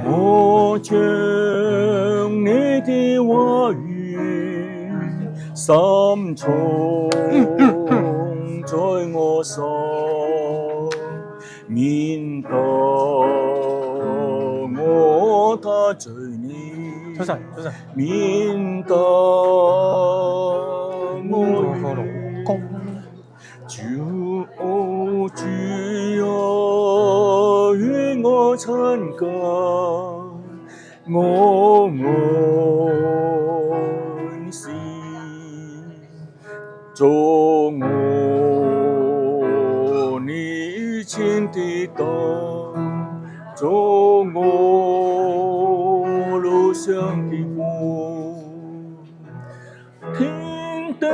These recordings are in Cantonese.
我將你的話語深藏在我心，免得我得罪你，免得我與主主啊，與我親近，我愛是做我你前的燈，做我路上的光，天地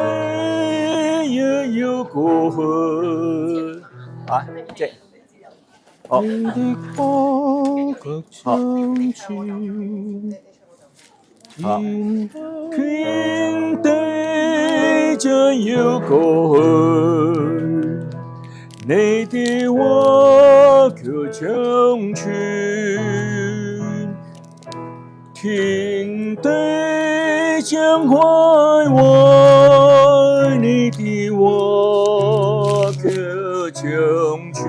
也要過去。啊，即好。天的波卻相傳，天地將要過去，你的話卻長存，天地將開懷，你的話卻長存。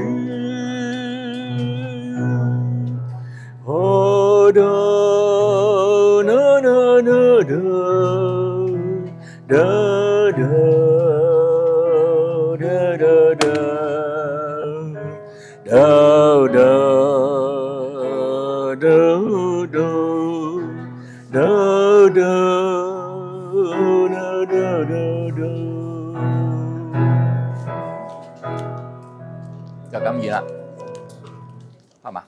就咁易啦，係嘛？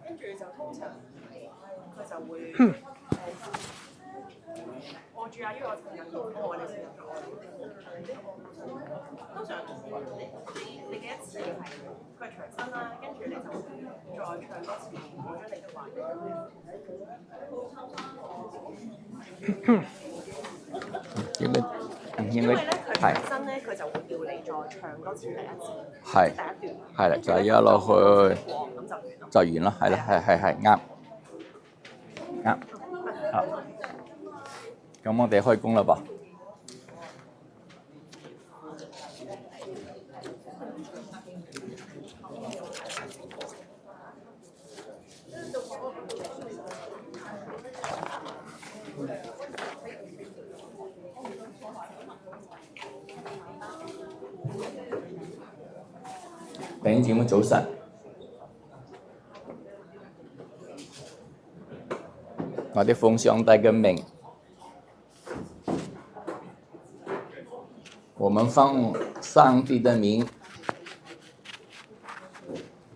跟住就通常佢就會我住喺呢個層入面，我話你先入咗我。通常你嘅一次係佢係長身啦，跟住你就再唱多次，我將你嘅話應該因為咧佢長身咧，佢就會叫你再唱多次第一次，係第一段。係啦，就係一路去就完咯，係啦，係啱啱。好，咁我哋開工啦噃。弟兄姊妹早晨，我哋奉上帝嘅名，我們奉上帝的名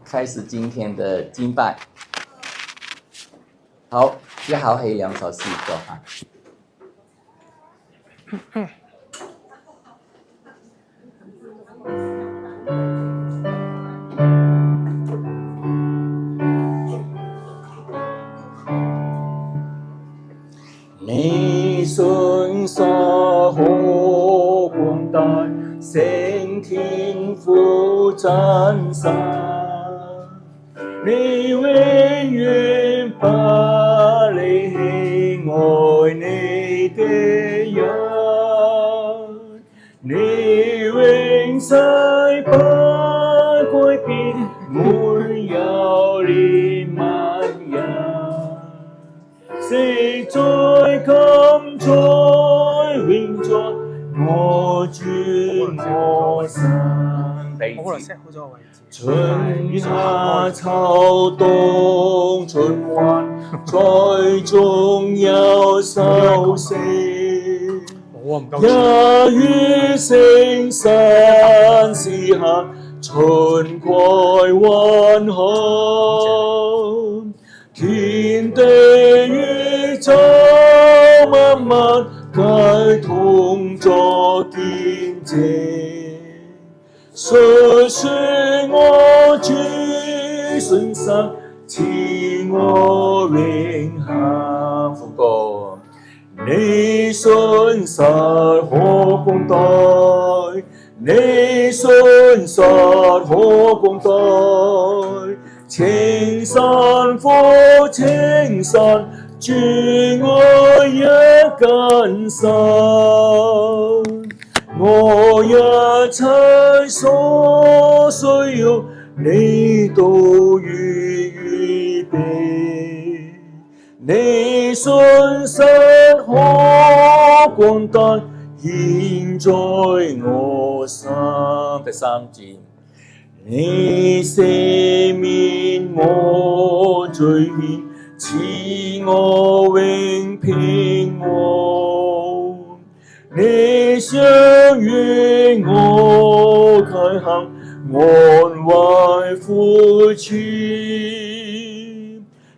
開始今天的敬拜。好，一口氣兩首詩歌哈。你信實可廣大，聖天父真實，你永遠不離棄愛你的人，你永世不改變，沒有憐憫人。昔在今在永在，我主我神。我可能 set 好咗個位置。春夏秋冬循環，在中有收成。也於聖神時刻，春歸雲漢。天地宇宙萬物，皆同作見證，述說我主信實，賜我永恆福歌。你信實可共待，你信實可共待。青山火青山，主我一根手，我一切所需要，你都予預備。你信實可廣大，現在我心。第三節，你赦免我罪愆，賜我永平安。你想與我偕行，安慰扶持。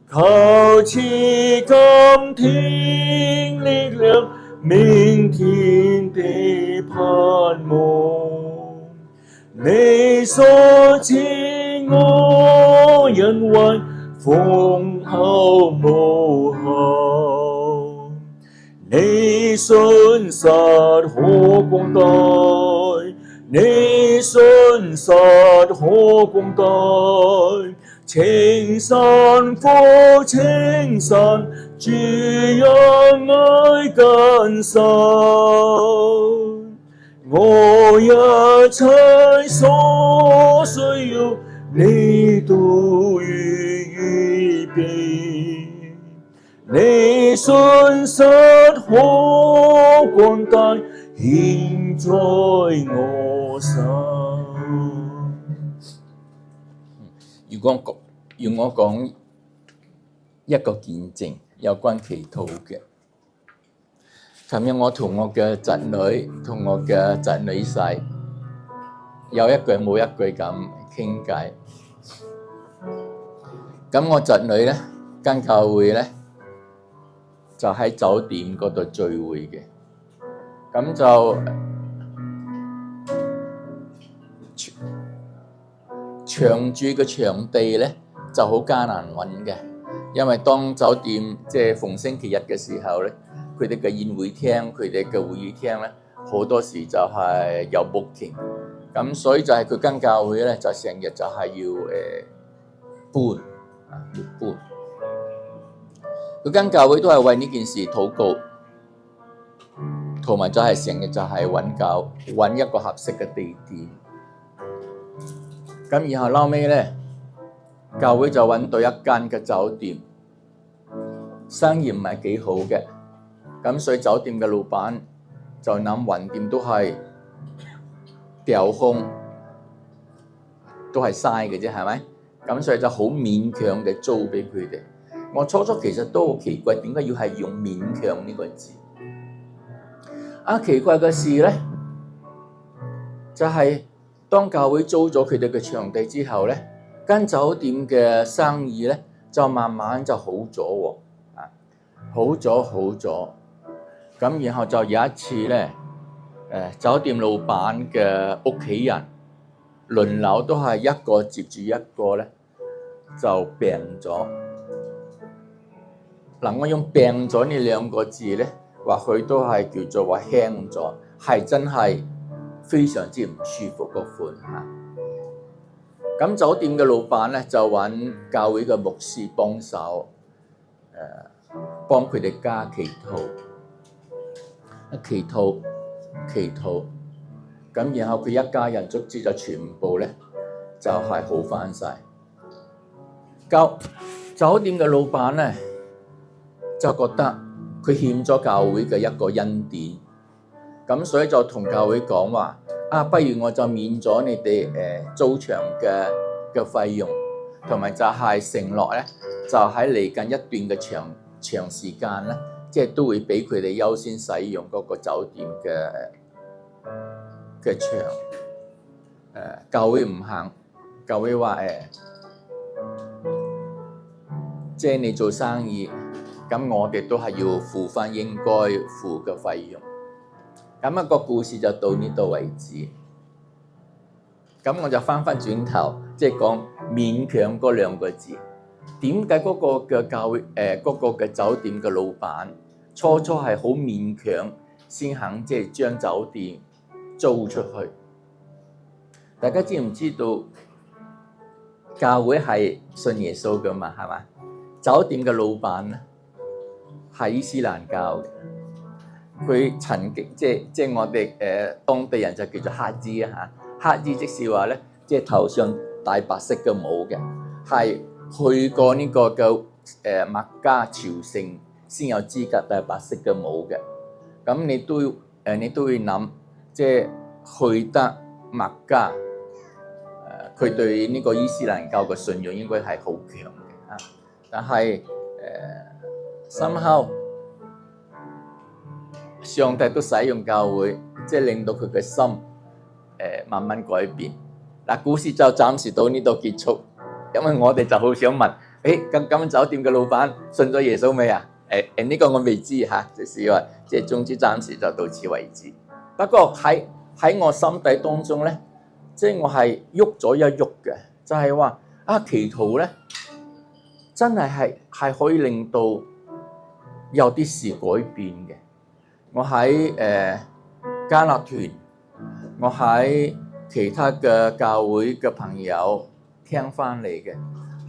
求賜今天力量，明天的盼望。你所賜我恩惠，豐厚無限。你信實可廣大，你信實可廣大。青山火青山，主讓愛更深。我一切所需要，你都予預備。你信實可廣大，現在我心。如果講一個見證有關祈禱嘅，尋日我同我嘅侄女同我嘅侄女婿有一句冇一句咁傾偈。咁我侄女咧間教會咧就喺酒店嗰度聚會嘅，咁就長住嘅場地咧就好艱難揾嘅，因為當酒店即係逢星期日嘅時候咧，佢哋嘅宴會廳、佢哋嘅會議廳咧，好多時就係有 booking， 咁所以就係佢間教會咧就成日就係要搬。佢間教會都係為呢件事禱告，同埋就係成日就係揾一個合適嘅地點。咁然後後尾咧，教會就揾到一間嘅酒店，生意唔係幾好嘅，咁所以酒店嘅老闆就諗橫掂都係掉空，都係嘥嘅啫，係咪？咁所以就好勉強嘅租俾佢哋。我初其實都好奇怪，點解要係用勉強呢個字？奇怪嘅事咧，就係當教會租咗佢哋嘅場地之後咧，間酒店嘅生意咧就慢慢就好咗喎，好咗。咁然後就有一次咧，酒店老闆嘅屋企人輪流都係一個接住一個咧就病咗。嗱，我用病咗呢兩個字咧，或許都係叫做話輕咗，係真係非常之唔舒服嗰款嚇。咁酒店嘅老闆咧就揾教會嘅牧師幫手，幫佢哋家祈禱，咁然後佢一家人卒之就全部咧就係好返晒。酒店嘅老闆咧就覺得佢欠咗教會嘅一個恩典，咁所以就同教會講話，不如我就免咗你哋租場嘅費用，同埋就係承諾咧，就喺嚟緊一段嘅長時間咧，即係都會俾佢哋優先使用嗰個酒店嘅場。教會唔肯，教會話即係你做生意，咁我哋都係要付翻應該付嘅費用。咁個故事就到呢度為止。咁我就翻轉頭，即係講勉強嗰兩個字。點解嗰個嘅教會嗰個嘅酒店嘅老闆初係好勉強先肯即係將酒店租出去？大家知唔知道教會係信耶穌噶嘛，係嘛？酒店嘅老闆咧係伊斯蘭教嘅，佢曾經即係我哋當地人就叫做哈茲啊嚇，哈茲即是話咧，即係頭上戴白色嘅帽嘅，係去過呢個嘅麥加朝聖先有資格戴白色嘅帽嘅。咁你都會諗，即係去得麥加，佢對呢個伊斯蘭教嘅信仰應該係好強嘅啊！但係somehow上帝都使用教會，即係令到佢嘅心慢慢改變。嗱，故事就暫時到呢度結束，因為我哋就好想問，咁酒店嘅老闆信咗耶穌未啊？呢個我未知嚇，就是話即係總之暫時就到此為止。不過喺我心底當中咧，即係我係喐咗一喐嘅，就係話祈禱咧真係可以令到有啲事改變嘅。我喺加勒團，我喺其他嘅教會嘅朋友聽翻嚟嘅，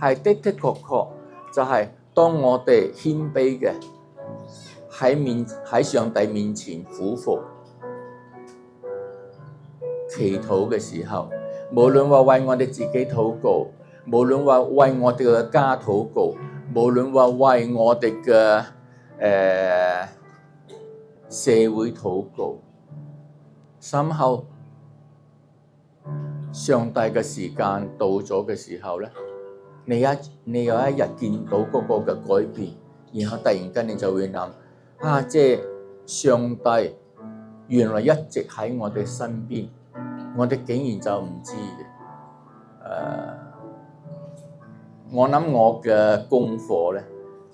係的確就係當我哋謙卑嘅喺上帝面前俯伏祈禱嘅時候，無論話為我哋自己禱告，無論話為我哋嘅家禱告，無論話為我哋嘅社會禱告，深後上帝嘅時間到咗嘅時候咧，你有一日見到嗰個嘅改變，然後突然間你就會諗即係上帝原來一直喺我哋身邊，我哋竟然就唔知嘅。我諗我嘅功課咧，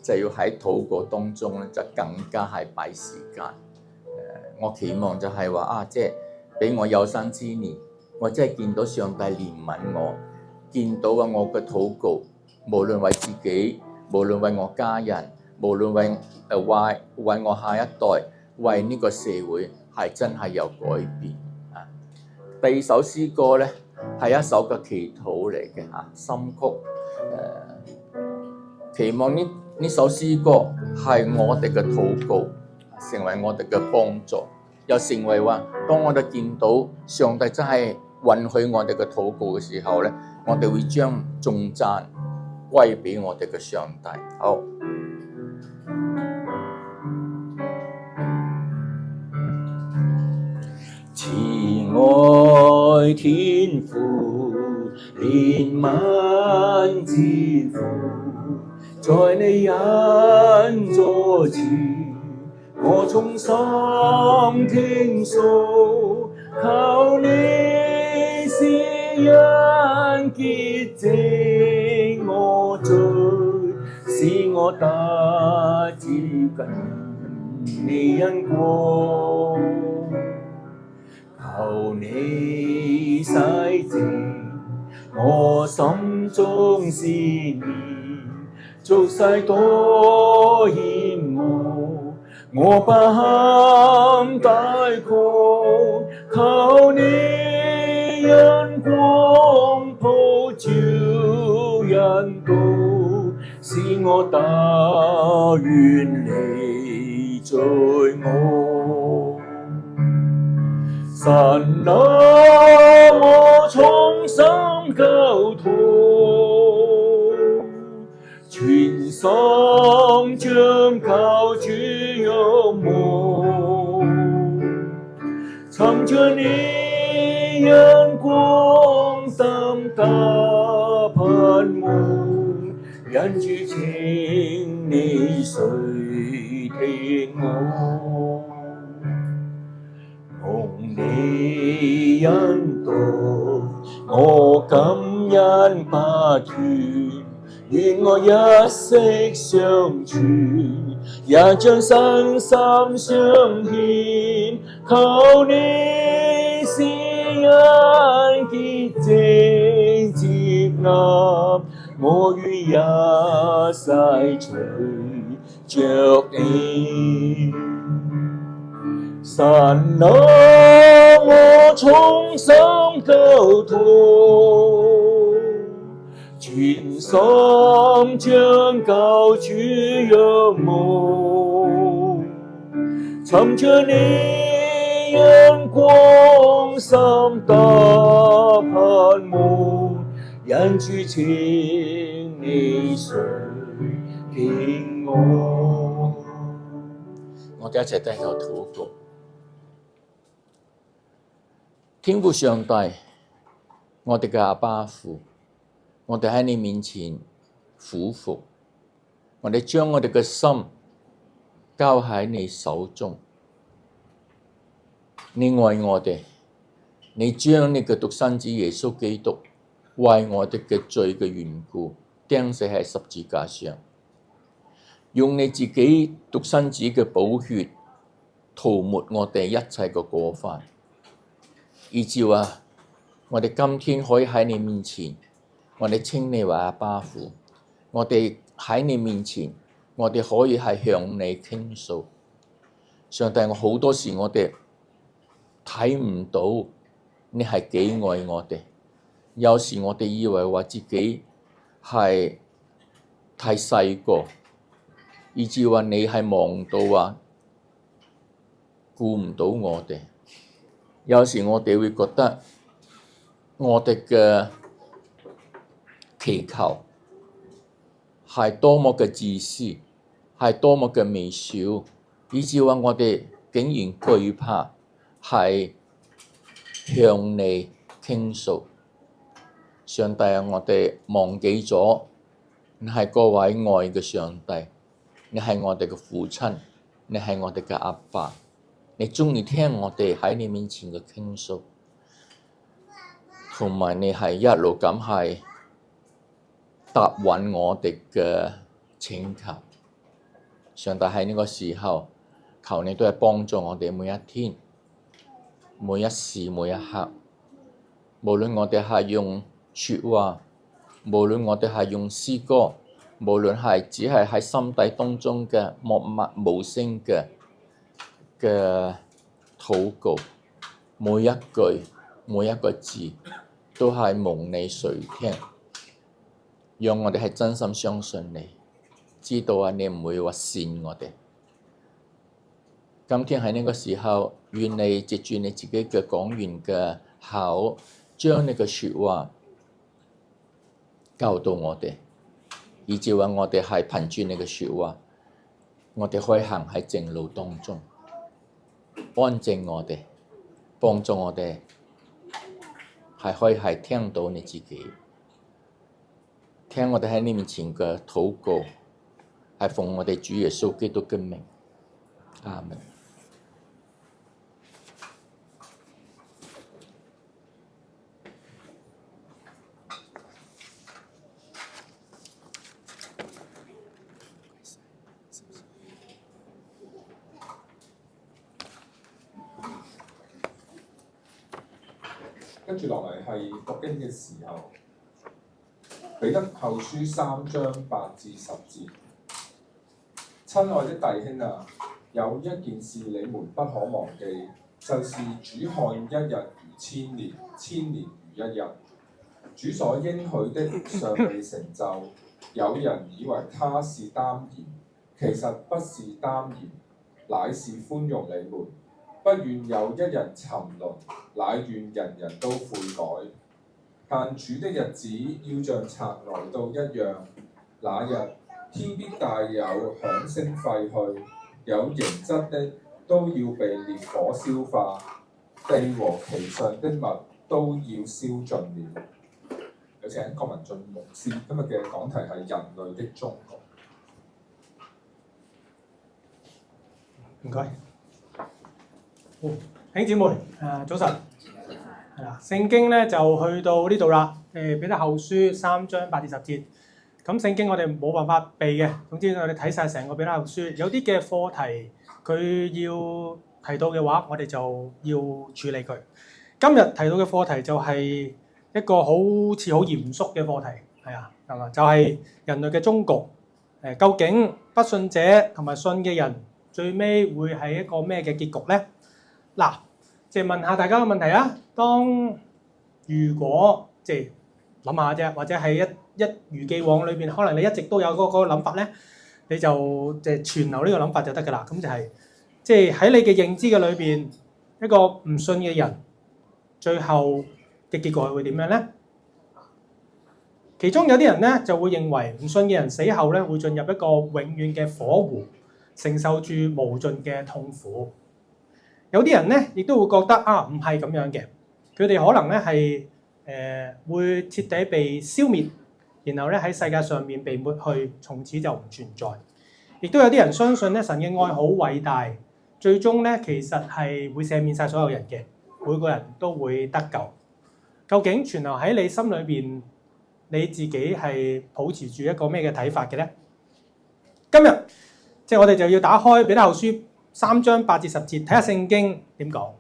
就要喺禱告當中咧，就更加係擺時間。我期望就係話即係俾我有生之年，我真係見到上帝憐憫我，見到我嘅禱告，無論為自己，無論為我家人，無論為我下一代，為呢個社會係真係有改變啊！第二首詩歌咧係一首嘅祈禱嚟嘅心曲。期望呢首詩歌係我哋嘅禱告，成為我哋嘅幫助，又成為話當我哋見到上帝真係允許我哋嘅禱告嘅時候咧，我哋會將頌讚歸俾我哋嘅上帝。好，慈愛天父，憐憫之父，在你恩座前，我衷心傾訴，求你施恩潔淨我罪，使我得接近你恩光。求你洗淨我心中思念，俗世多險惡，我不堪抵抗。求你恩光普照引導，使我得遠離罪惡。神啊，我衷心交託，全心將靠主仰望，尋着你恩光深得盼望，因主請你垂聽我。蒙你恩待，我感恩不斷，願我一息相存，也將身心相獻。求你施恩潔淨接納，我願一世隨着你。神啊，我衷心交託，全全心將救主仰慕，尋着你恩光心得盼望，因主請你垂聽我。我哋一齊低頭禱告。天父上帝，我哋嘅阿爸父，我哋喺你面前俯伏，我哋將我哋嘅心交喺你手中。你愛我哋，你將你嘅獨生子耶穌基督為我哋嘅罪嘅緣故釘死喺十字架上，用你自己獨生子嘅寶血塗抹我哋一切嘅過犯，以致話我哋今天可以喺你面前，我哋稱你為阿爸父，我哋喺你面前，我哋可以係向你傾訴。上帝，我好多時我哋睇唔到你係幾愛我哋，有時我哋以為話自己係太細個，以致話你係忙到話顧唔到我哋。有時我哋會覺得我哋嘅祈求係多麼嘅自私，係多麼嘅微小，以致話我哋竟然懼怕係向你傾訴。上帝啊，我哋忘記咗你係嗰位愛嘅上帝，你係我哋嘅父親，你係我哋嘅阿爸，你鍾意聽我哋喺你面前嘅傾訴，同埋你係一路咁係答允我哋嘅請求。上帝喺呢個時候，求你都係幫助我哋每一天、每一時每一刻，無論我哋係用説話，無論我哋係用詩歌，無論係只係喺心底當中嘅默默無聲嘅禱告，每一句每一個字都係蒙你垂聽，讓我哋係真心相信你，知道啊你唔會話騙我哋。今天喺呢個時候，願你藉住你自己嘅講員嘅口，將你嘅説話教導我哋，以至話我哋係憑住你嘅説話，我哋可以行喺正路當中，安靜我哋，幫助我哋係可以係聽到你自己，聽我哋喺你面前嘅禱告，係奉我哋主耶穌基督嘅名，阿門。跟住落嚟係讀經嘅時候，彼得後書3章8至10節。親愛的弟兄啊，有一件事你們不可忘記，就是主看一日如千年，千年如一日。主所應許的尚未成就，有人以為他是耽延，其實不是耽延，乃是寬容你們。不願有一人沉淪，乃願人人都悔改。但主的日子要像賊來到一樣，那日天必大有響聲廢去，有形質的都要被烈火消化，地和其上的物都要燒盡了。有請郭文俊牧師，今日嘅講題係人類的終局。唔該。好，弟兄姊妹，早晨，係啦，聖經咧就去到呢度啦。彼得後書3章8至10節。咁聖經我哋冇辦法避嘅，總之我哋睇晒成個彼得後書，有啲嘅課題佢要提到嘅話，我哋就要處理佢。今日提到嘅課題就係一個好似好嚴肅嘅課題，係啊，係嘛？就係人類嘅終局。究竟不信者同埋信嘅人最尾會係一個咩嘅結局咧？嗱，即係問下大家個問題啊。當如果即係諗下啫，或者係一如既往裏邊，可能你一直都有嗰個諗法咧，你就存留呢個諗法就得㗎啦。咁就係即係喺你嘅認知嘅裏邊，一個唔信嘅人，最後嘅結果會點樣咧？其中有啲人咧就會認為唔信嘅人死後咧會進入一個永遠嘅火湖，承受住無盡嘅痛苦。有啲人咧亦都會覺得唔係咁樣嘅，佢哋可能咧係會徹底被消滅，然後咧喺世界上面被抹去，從此就唔存在。亦都有啲人相信咧神嘅愛好偉大，最終咧其實係會赦免晒所有人嘅，每個人都會得救。究竟存留喺你心裏邊，你自己係保持住一個咩嘅睇法嘅咧？今日我哋就要打開彼得後書3章8至10節，睇下聖經點講。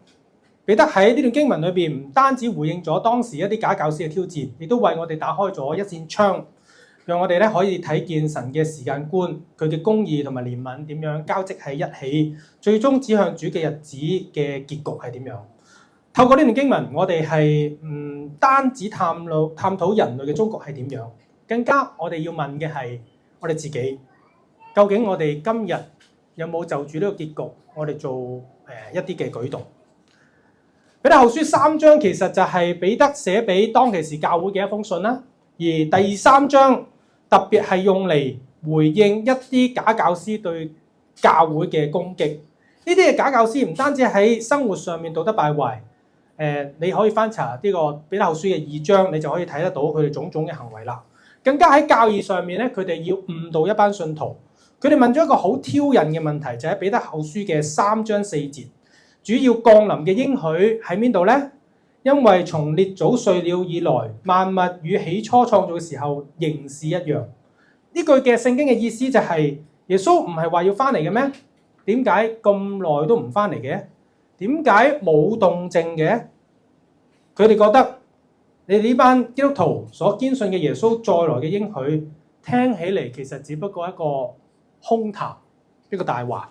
彼得喺呢段經文裏邊唔單止回應咗當時一啲假教師嘅挑戰，亦都為我哋打開咗一扇窗，讓我哋咧可以睇見神嘅時間觀，佢嘅公義同埋憐憫點樣交織喺一起，最終指向主嘅日子嘅結局係點樣。透過呢段經文，我哋係唔單止探討人類嘅終局係點樣，更加我哋要問嘅係我哋自己，究竟我哋今日有冇就住呢個結局，我哋做一啲嘅舉動？彼得後書3章其實就係彼得寫俾當其時教會嘅一封信啦，而第3章特別係用嚟回應一啲假教師對教會嘅攻擊。呢啲嘅假教師唔單止喺生活上面道德敗壞，你可以翻查呢個彼得後書嘅2章，你就可以睇得到佢哋種種嘅行為啦。更加喺教義上面咧，佢哋要誤導一班信徒。佢哋問咗一個好挑釁嘅問題，就喺彼得後書嘅3章4節。主要降臨嘅應許喺邊度咧？因為從列祖睡了以來，萬物與起初創造嘅時候仍是一樣。呢句嘅聖經嘅意思就係耶穌唔係話要翻嚟嘅咩？點解咁耐都唔翻嚟嘅？點解冇動靜嘅？佢哋覺得你哋呢班基督徒所堅信嘅耶穌再來嘅應許，聽起嚟其實只不過一個空談，一個大話。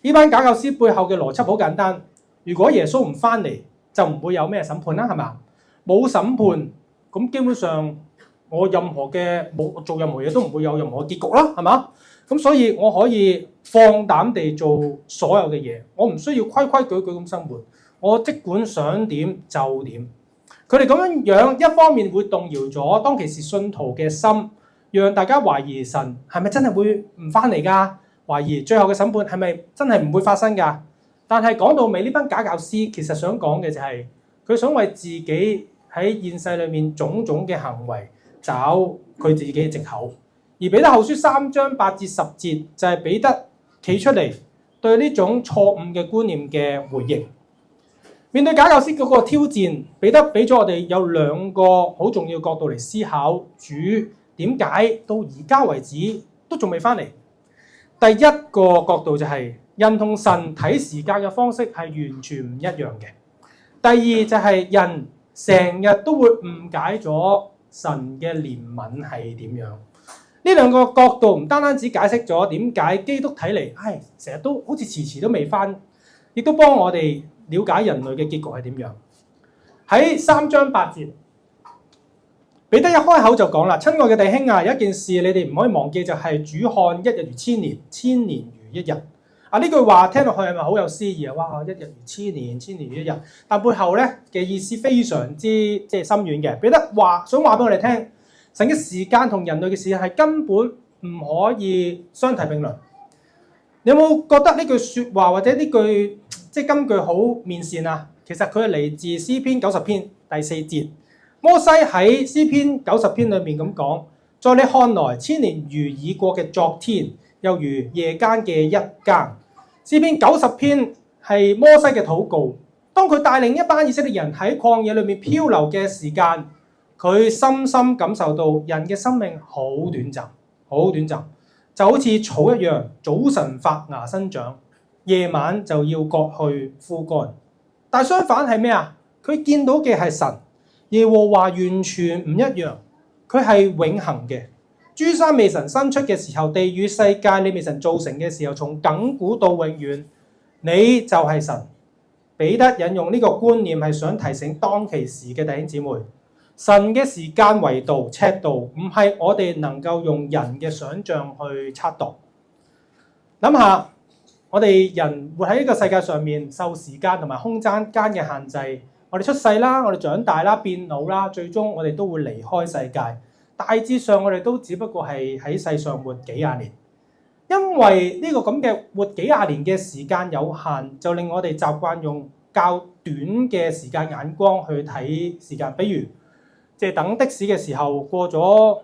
呢班假教師背後嘅邏輯好簡單，如果耶穌唔翻嚟，就唔會有咩審判啦，係嘛？冇審判，咁基本上我做任何嘢都唔會有任何結局啦，係嘛？咁所以我可以放膽地做所有嘅嘢，我唔需要規規矩矩咁生活，我即管想點就點。佢哋咁樣一方面會動搖咗當其時信徒嘅心，讓大家懷疑神係咪真係會唔翻嚟㗎？懷疑最後嘅審判係咪真係唔會發生㗎？但係講到尾，呢班假教師其實想講嘅就係佢想為自己喺現世裏面種種嘅行為找佢自己嘅藉口。而彼得後書3章8至10節就係彼得企出嚟對呢種錯誤嘅觀念嘅回應。面對假教師嗰個挑戰，彼得俾咗我哋有2個好重要角度嚟思考主點解到而家為止都仲未翻嚟。第一個角度就係人同神睇時間嘅方式係完全唔一樣嘅。第二就係人成日都會誤解咗神嘅憐憫係點樣。呢2個角度唔單止解釋咗點解基督睇嚟，成日都好似遲都未翻，亦都幫我哋了解人類嘅結局係點樣。喺3章8節。彼得一開口就講啦，親愛嘅弟兄啊，有一件事你哋唔可以忘記，就係主看一日如千年，千年如一日。呢句話聽落去係咪好有詩意啊？哇！一日如千年，千年如一日。但背後咧嘅意思非常之深遠嘅。彼得想話俾我哋聽，神嘅時間同人類嘅時間係根本唔可以相提並論。你有冇覺得呢句説話或者呢句金句好面善啊？其實佢係嚟自詩篇90篇第4節。摩西喺詩篇90篇裏面咁講，在你看來，千年如已過嘅昨天，又如夜間嘅一更。詩篇90篇係摩西嘅禱告，當佢帶領一班以色列人喺曠野裏面漂流嘅時間，佢深深感受到人嘅生命好短暫，好短暫，就好似草一樣，早晨發芽生長，夜晚就要割去枯乾。但相反係咩啊？佢見到嘅係神。耶和華完全唔一樣，佢係永恆嘅。諸山未曾生出嘅時候，地與世界你未曾造成嘅時候，從亙古到永遠，你就係神。彼得引用呢個觀念係想提醒當其時嘅弟兄姊妹，神嘅時間維度、尺度，唔係我哋能夠用人嘅想像去測度。諗下，我哋人活喺呢個世界上面，受時間同埋空間嘅限制，我哋出世啦，我哋長大啦，變老啦，最終我哋都會離開世界。大致上，我哋都只不過係喺世上活幾廿年。因為呢個咁嘅活幾廿年嘅時間有限，就令我哋習慣用較短嘅時間眼光去睇時間。比如，即係等的士嘅時候，過咗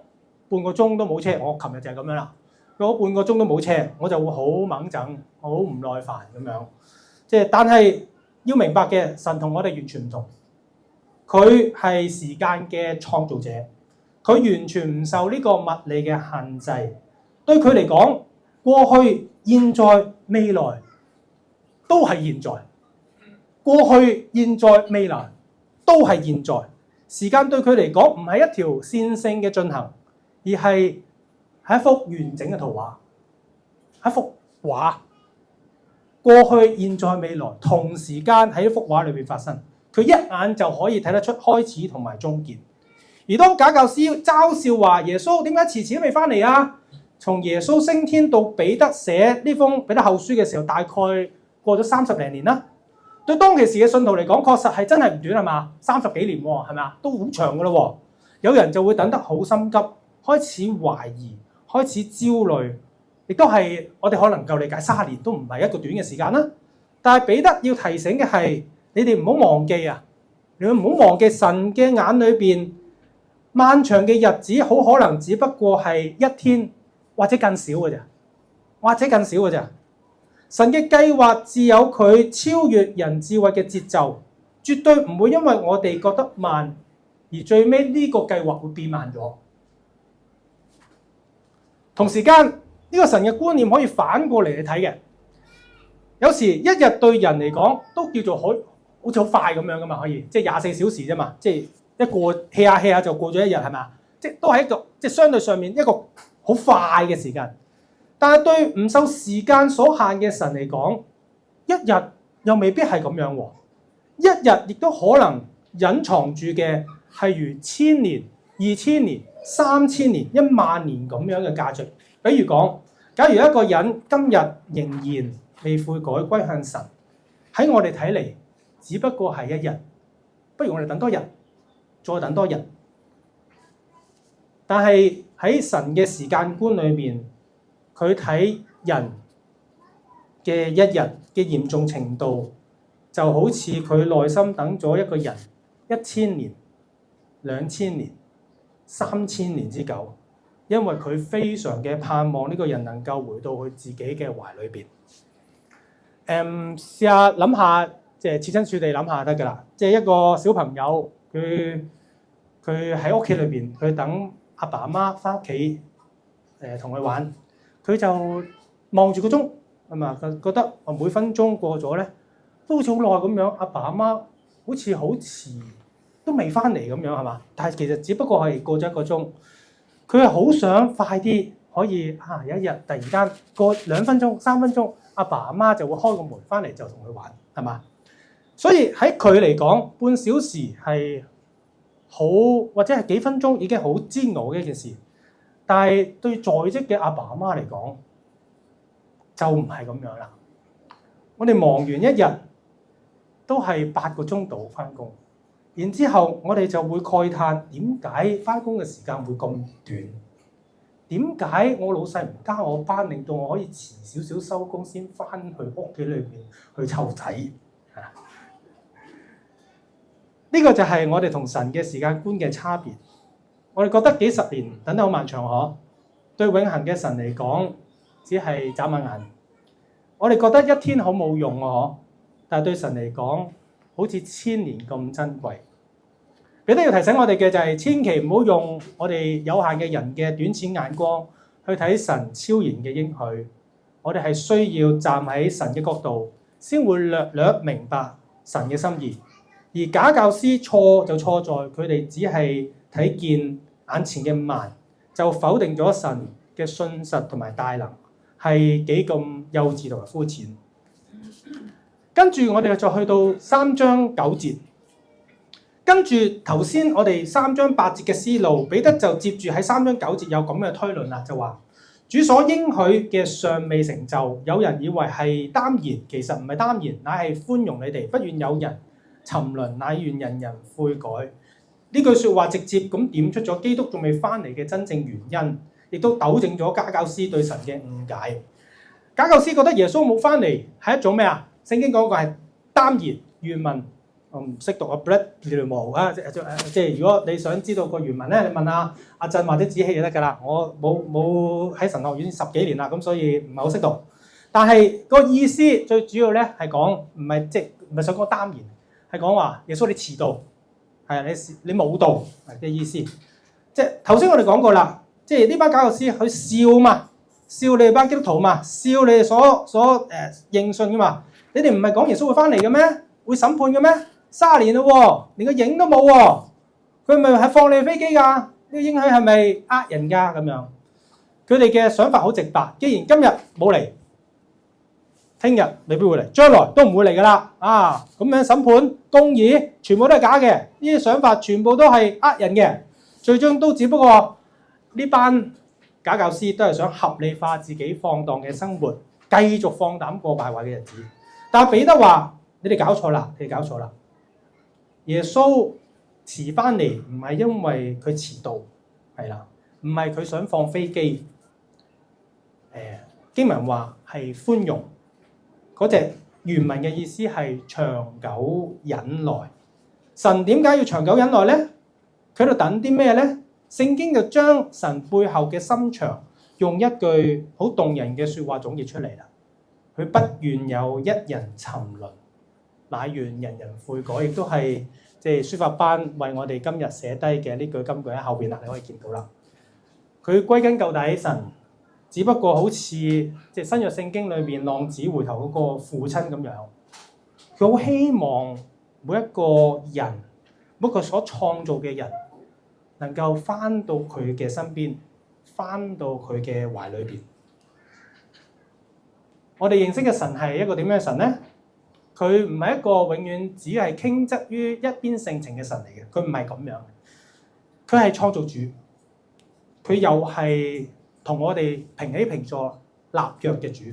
半個鐘都冇車，我琴日就係咁樣啦。過咗半個鐘都冇車，我就會好掹陣，好唔耐煩咁樣。即係，但係要明白嘅，神同我哋完全唔同。佢係時間嘅創造者，佢完全唔受呢個物理嘅限制。對佢嚟講，過去、現在、未來都係現在。過去、現在、未來都係現在。時間對佢嚟講唔係一條線性嘅進行，而係一幅完整嘅圖畫，一幅畫。過去、現在、未來同時間喺一幅畫裏邊發生，佢一眼就可以睇得出開始同埋終結。而當假教師嘲笑話耶穌點解遲遲都未翻嚟啊？從耶穌升天到彼得寫呢封彼得後書嘅時候，大概過咗30零年啦。對當其時嘅信徒嚟講，確實係真係唔短係嘛？30幾年喎，係咪啊？都好長噶咯喎。有人就會等得好心急，開始懷疑，開始焦慮，亦都係我哋可能夠理解30年都唔係一個短嘅時間啦。但係彼得要提醒嘅係，你哋唔好忘記啊！你唔好忘記神嘅眼裏邊漫長嘅日子，好可能只不過係一天或者更少嘅咋，或者更少嘅咋。神嘅計劃自有佢超越人智慧嘅節奏，絕對唔會因為我哋覺得慢，而最尾呢個計劃會變慢咗。同時間呢個神嘅觀念可以反過嚟嚟睇嘅，有時一日對人嚟講都叫做好似好快咁樣噶嘛，可以即係24小時啫嘛，即係一過 hea 下就過咗一日係嘛，即係都係一個即係相對上面一個好快嘅時間。但係對唔受時間所限嘅神嚟講，一日又未必係咁樣喎。一日亦都可能隱藏住嘅係如1000年、2000年、3000年、10000年咁樣嘅價值。比如講，假如一個人今日仍然未悔改歸向神，喺我哋睇嚟只不過係一日，不如我哋等多日，再等多日。但係喺神嘅時間觀裏面，佢睇人嘅一日嘅嚴重程度，就好似佢內心等咗一個人1000年、2000年、3000年之久，因為佢非常嘅盼望呢個人能夠回到佢自己嘅懷裏邊。試下諗下，即係設身處地諗下得㗎啦。即係一個小朋友，佢喺屋企裏邊，佢等阿爸阿媽翻屋企同佢玩。佢就望住個鐘，係嘛？覺得每分鐘過咗咧，都好似好耐咁樣。阿爸阿媽好似好遲，都未翻嚟咁樣，係嘛？但係其實只不過係過咗1個鐘，佢係好想快啲可以有一日突然間過2分鐘、3分鐘，阿爸阿媽就會開個門翻嚟就同佢玩，係嘛？所以喺佢嚟講，半小時係好或者係幾分鐘已經好煎熬嘅一件事。但係對在職嘅阿爸阿媽嚟講，就唔係咁樣啦。我哋忙完一日都係8個鐘度翻工，然之後我哋就會慨嘆點解翻工嘅時間會咁短？點解我老細唔加我班，令到我可以遲少少收工先翻去屋企裏邊去湊仔？呢個就係我哋同神嘅時間觀嘅差別。我哋覺得幾十年等得好漫長嗬，對永恆嘅神嚟講，只係眨下眼。我哋覺得一天好冇用嗬，但係對神嚟講，好似1000年咁珍貴。彼得要提醒我哋嘅就係，千祈唔好用我哋有限嘅人嘅短淺眼光去睇神超然嘅應許。我哋係需要站喺神嘅角度，先會略略明白神嘅心意。而假教師錯就錯在佢哋只係睇見眼前嘅慢，就否定咗神嘅信實同埋大能，係幾咁幼稚同埋膚淺。跟住我哋就去到3章9節，跟住頭先我哋3章8節嘅思路，彼得就接住喺3章9節有咁嘅推論啦，就話主所應許嘅尚未成就，有人以為係耽延，其實唔係耽延，乃係寬容你哋，不願有人沉淪，乃願人人悔改。呢句説話直接咁點出咗基督仲未翻嚟嘅真正原因，亦都糾正咗假教師對神嘅誤解。假教師覺得耶穌冇翻嚟係一種咩啊？聖經講過係耽延。原文我唔識讀啊 ，blood 即係如果你想知道個原文咧，你問下阿振或者子希就得㗎啦。我冇喺神學院10幾年啦，咁所以唔係好識讀。但係個意思最主要咧係講唔係想講耽延，係講話耶穌你遲到，係啊你冇到嘅意思。即係頭先我哋講過啦，即係呢班假教師佢笑嘛，笑你哋班基督徒嘛，笑你哋所認信㗎嘛。你哋唔係講耶穌會翻嚟嘅咩？會審判嘅咩？30年咯喎，連個影都冇喎，佢咪係放你飛機㗎？呢個應許係咪呃人㗎？咁樣，佢哋嘅想法好直白。既然今日冇嚟，聽日未必會嚟，將來都唔會嚟㗎啦。啊，咁樣審判公義全部都係假嘅，呢啲想法全部都係呃人嘅，最終都只不過呢班假教師都係想合理化自己放蕩嘅生活，繼續放膽過敗壞嘅日子。但係彼得話：你哋搞錯啦！你哋搞錯啦！耶穌遲翻嚟唔係因為佢遲到，係啦，唔係佢想放飛機。經文話係寬容，嗰隻原文嘅意思係長久忍耐。神點解要長久忍耐咧？佢喺度等啲咩咧？聖經就將神背後嘅心腸用一句好動人嘅説話總結出嚟啦。佢不願有一人沉淪，乃願人人悔改，亦都係即係書法班為我哋今日寫低嘅呢句金句喺後邊啦，你可以見到啦。佢歸根究底，神只不過好似即係新約聖經裏邊浪子回頭嗰個父親咁樣，佢好希望每一個人，每一個所創造嘅人，能夠翻到佢嘅身邊，翻到佢嘅懷裏邊。我哋認識嘅神係一個點樣嘅神咧？佢唔係一個永遠只係傾側於一邊性情嘅神嚟嘅，佢唔係咁樣。佢係創造主，佢又係同我哋平起平坐立約嘅主。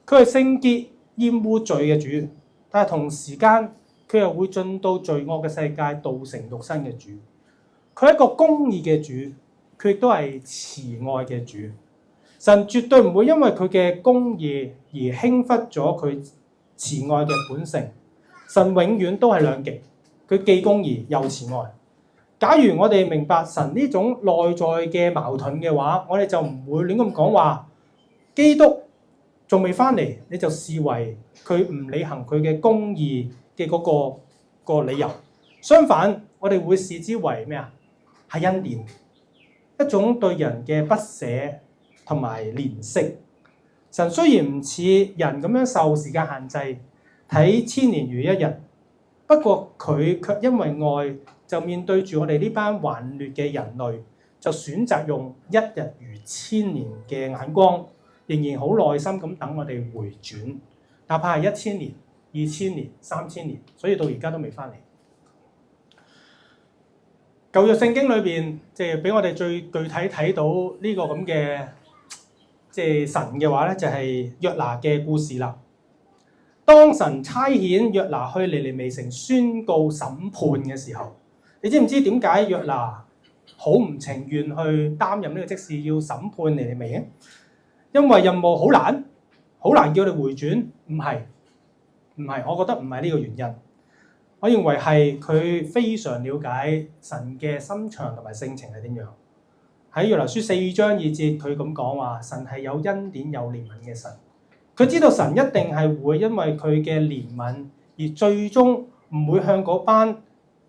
佢係聖潔厭惡罪嘅主，但係同時間佢又會進到罪惡嘅世界，道成肉身嘅主。佢係一個公義嘅主，佢亦都係慈愛嘅主。神絕對唔會因為佢嘅公義而輕忽咗佢慈愛嘅本性。神永遠都係兩極，佢既公義又慈愛。假如我哋明白神呢種內在嘅矛盾嘅話，我哋就唔會亂咁講話基督仲未翻嚟，你就視為佢唔履行佢嘅公義嘅嗰個理由。相反，我哋會視之為咩啊？係恩典，一種對人嘅不捨同埋憐惜。神雖然唔似人咁樣受時間限制，睇千年如一日，不過佢卻因為愛，就面對住我哋呢班頑劣嘅人類，就選擇用一日如千年嘅眼光，仍然好耐心咁等我哋回轉，哪怕係1000年、2000年、3000年，所以到而家都未翻嚟。舊約聖經裏邊，即係俾我哋最具體睇到呢個咁嘅即係神嘅話咧，就係約拿嘅故事啦。當神差遣約拿去尼尼微城宣告審判嘅時候，你知唔知點解約拿好唔情願去擔任呢個職事，要審判尼尼微嘅？因為任務好難，好難叫你回轉。唔係，我覺得唔係呢個原因。我認為係佢非常了解神嘅心腸同埋性情係點樣。喺約拿書4章2節，佢咁講話：神係有恩典有憐憫嘅神。佢知道神一定係會因為佢嘅憐憫而最終唔會向嗰班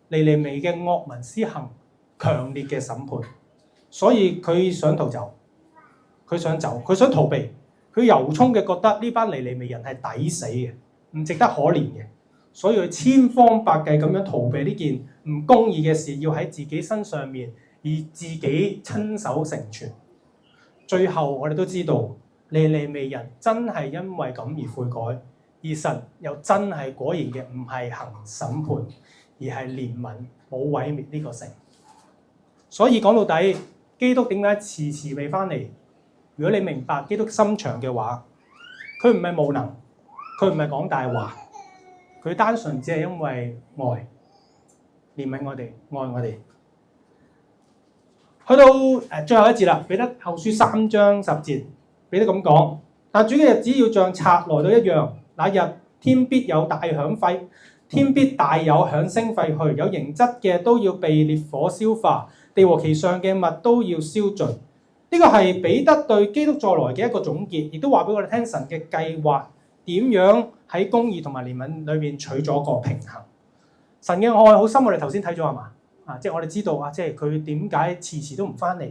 尼尼微嘅惡民施行強烈嘅審判，所以佢想逃走，佢想逃避，佢由衷嘅覺得呢班尼尼微人係抵死嘅，唔值得可憐嘅，所以佢千方百計咁樣逃避呢件唔公義嘅事，要喺自己身上面而自己親手成全。最後我哋都知道，尼尼微人真係因為咁而悔改，而神又真係果然嘅唔係行審判，而係憐憫，冇毀滅呢個城。所以講到底，基督點解遲遲未翻嚟？如果你明白基督心腸嘅話，佢唔係無能，佢唔係講大話，佢單純只係因為愛憐憫我哋，愛我哋。去到最後一節啦，彼得後書3章10節，彼得咁講：但主嘅日子要像賊來到一樣，那日天必有大響廢，天必大有響聲廢去，有形質嘅都要被烈火消化，地和其上嘅物都要燒盡。呢個係彼得對基督再來嘅一個總結，亦都話俾我哋聽神嘅計劃點樣喺公義同埋憐憫裏邊取咗個平衡。神嘅愛好深，我哋頭先睇咗係嘛？即係我哋知道啊，即係佢點解遲遲都唔翻嚟，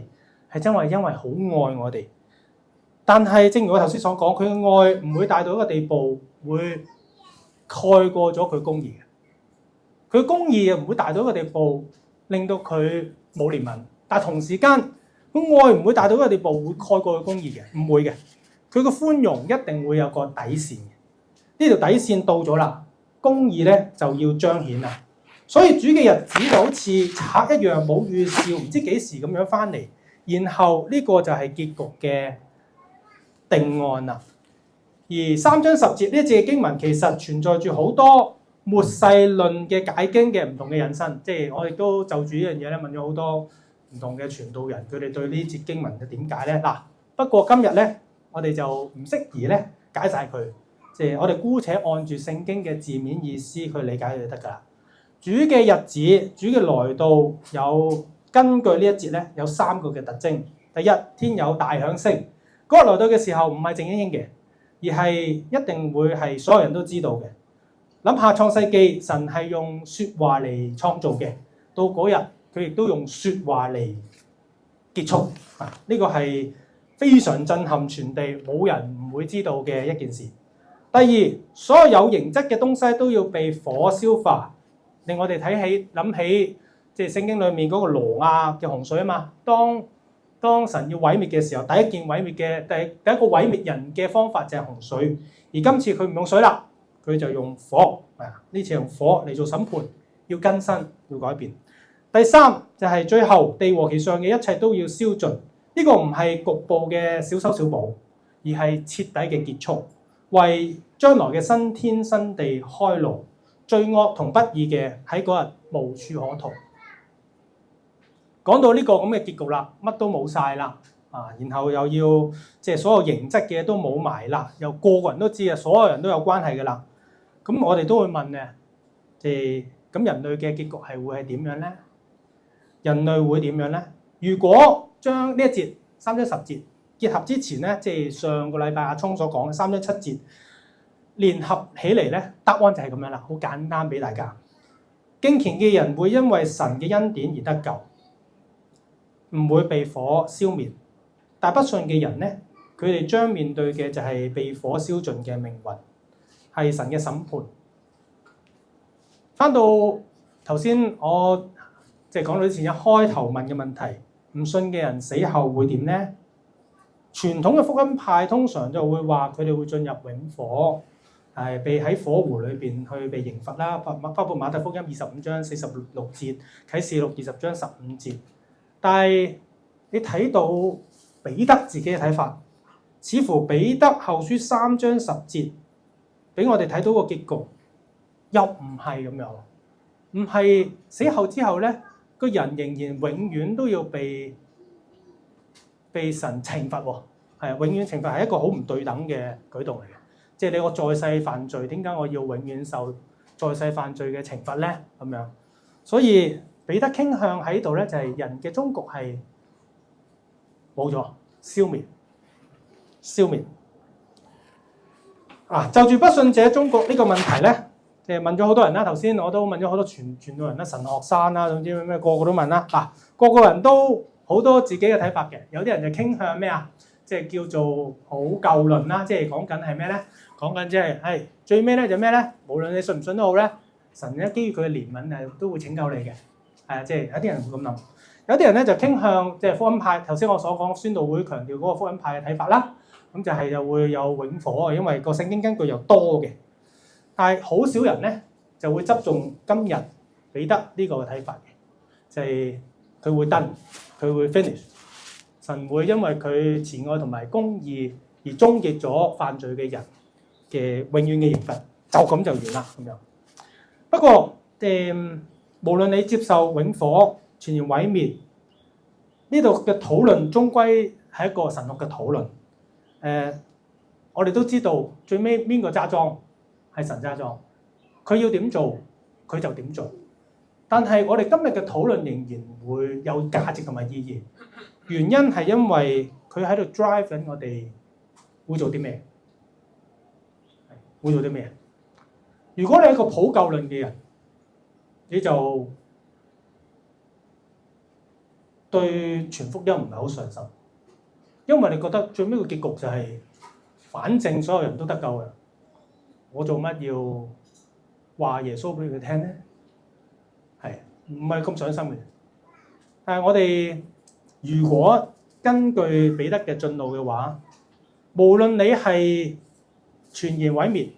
係因為好愛我哋。但係正如我頭先所講，佢嘅愛唔會大到一個地步，會蓋過咗佢公義嘅。佢公義又唔會大到一個地步，令到佢冇憐憫。但係同時間，佢愛唔會大到一個地步，會蓋過佢公義嘅，唔會嘅。佢個寬容一定會有個底線嘅。呢條底線到咗啦，公義咧就要彰顯啦。所以主嘅日子就好似賊一樣，冇預兆，唔知幾時咁樣翻嚟。然後呢個就係結局嘅定案啦。而3章10節呢一節嘅經文其實存在住好多末世論嘅解經嘅唔同嘅引申，即係我亦都就住呢樣嘢咧問咗好多唔同嘅傳道人，佢哋對呢節經文嘅點解咧？嗱，不過今日咧我哋就唔適宜咧解晒佢，即係我哋姑且按住聖經嘅字面意思去理解就得㗎啦。主嘅日子，主嘅來到有根據呢一節咧有3個嘅特徵。第一，天有大響聲，嗰日來到嘅時候唔係靜英英嘅，而係一定會係所有人都知道嘅。諗下創世記，神係用説話嚟創造嘅，到嗰日佢亦都用説話嚟結束。呢個係非常震撼全地，冇人唔會知道嘅一件事。第二，所有有形質嘅東西都要被火消化。令我哋諗起，即係聖經裏面嗰個挪亞嘅洪水啊嘛。當神要毀滅嘅時候，第一件毀滅嘅第一個毀滅人嘅方法就係洪水。而今次佢唔用水啦，佢就用火。呢次用火嚟做審判，要更新，要改變。第三就係最後地和其上嘅一切都要燒盡。呢個唔係局部嘅小修小補，而係徹底嘅結束，為將來嘅新天新地開路。罪惡同不義嘅喺嗰日無處可逃。講到呢個咁嘅結局啦，乜都冇晒啦，然後又要即係所有形質嘅都冇埋啦，又個個人都知啊，所有人都有關係㗎啦。咁我哋都會問嘅，即係咁人類嘅結局係會係點樣咧？人類會點樣咧？如果將呢一節3章10節結合之前咧，即係上個禮拜阿聰所講嘅3章7節。聯合起嚟咧，答案就係咁樣啦，好簡單俾大家。敬虔嘅人會因為神嘅恩典而得救，唔會被火消滅。但不信嘅人咧，佢哋將面對嘅就係被火燒盡嘅命運，係神嘅審判。翻到頭先我即係講到之前一開頭問嘅問題，唔信嘅人死後會點咧？傳統嘅福音派通常就會話佢哋會進入永火。係被喺火湖裏邊去被刑罰啦，包括馬太福音25章46節、啟示錄20章15節。但係你睇到彼得自己嘅睇法，似乎彼得後書3章10節俾我哋睇到個結局，又唔係咁樣，唔係死後之後咧，個人仍然永遠都要被神懲罰喎，係永遠懲罰係一個好唔對等嘅舉動嚟嘅。即係你個在世犯罪，點解我要永遠受在世犯罪嘅懲罰咧？咁樣，所以彼得傾向喺度咧，就係人嘅終局係冇咗，消滅。就住不信者終局呢個問題咧，即係問咗好多人啦。頭先我都問咗好多傳道人啦、神學生啦，總之咩個個都問啦。個個人都好多自己嘅睇法嘅。有啲人就傾向咩啊？即係叫做好救論啦，即係講緊係咩咧？講緊即係最尾咧就咩咧？無論你信唔信都好咧，神咧基於佢嘅憐憫都會拯救你嘅。即係有啲人會咁諗。有啲人咧就傾向即係福音派。頭先我所講宣道會強調嗰個福音派嘅睇法啦。咁就係又會有永火，因為個聖經根據又多嘅。但係好少人咧就會側重今日彼得呢個嘅睇法嘅，就係佢會done，佢會 finish。神會因為佢慈愛同埋公義而終結咗犯罪嘅人嘅永遠嘅刑罰，就咁就完啦咁樣。不過無論你接受永火、全然毀滅，呢度嘅討論終歸係一個神學嘅討論。我哋都知道最尾邊個揸莊係神揸莊，佢要點做佢就點做。但係我哋今日嘅討論仍然會有價值同埋意義，原因係因為佢喺度 drive 緊我哋會做啲咩，會做啲咩？如果你係一個普救論嘅人，你就對全福音唔係好上心，因為你覺得最尾個結局就係反正所有人都得救嘅，我做乜要話耶穌俾佢聽咧？係唔係咁上心嘅？但係我哋如果根據彼得嘅進路嘅話，無論你係全然毀滅，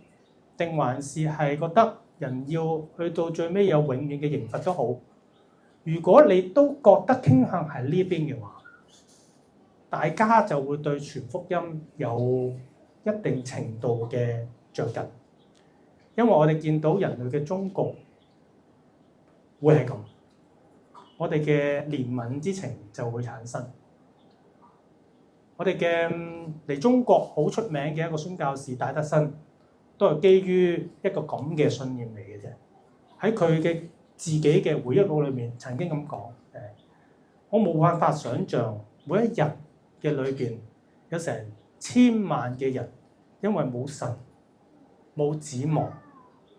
定還是係覺得人要去到最尾有永遠嘅刑罰都好，如果你都覺得傾向係呢邊嘅話，大家就會對全福音有一定程度嘅着緊，因為我哋見到人類嘅終局會係咁，我哋嘅憐憫之情就會產生。我哋嘅嚟中國好出名嘅一個宣教士戴德生，都係基於一個咁嘅信念嚟嘅啫。喺佢嘅自己嘅回憶錄裏面曾經咁講：我冇辦法想像每一日嘅裏邊有成千萬嘅人因為冇神冇指望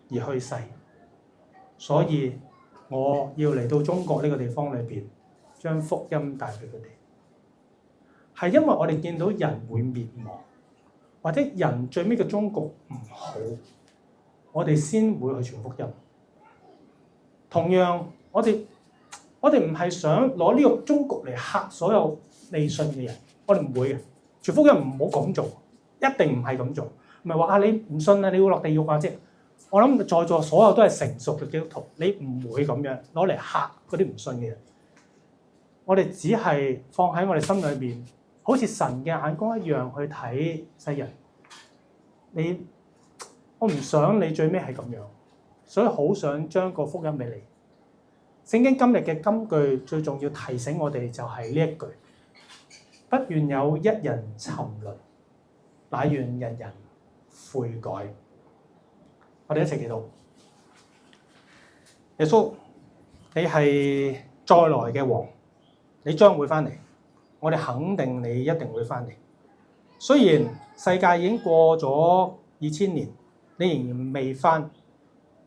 而去世，所以我要嚟到中國呢個地方裏邊將福音帶俾佢哋。係因為我哋見到人會滅亡，或者人最尾嘅終局唔好，我哋先會去傳福音。同樣，我哋唔係想攞呢個終局嚟嚇所有未信嘅人，我哋唔會嘅。傳福音唔好咁做，一定唔係咁做。唔係話你唔信啊，你要落地獄啊！即係我諗在座所有都係成熟嘅基督徒，你唔會咁樣攞嚟嚇嗰啲唔信嘅人。我哋只係放喺我哋心裏面，好似神嘅眼光一樣去睇世人。我唔想你最尾係咁樣，所以好想將個福音俾你。聖經今日嘅金句最重要提醒我哋就係呢一句：不願有一人沉淪，乃願人人悔改。我哋一齊祈禱。耶穌，你係再來嘅王，你將會翻嚟。我哋肯定你一定會翻嚟。雖然世界已經過咗2000年，你仍然未翻，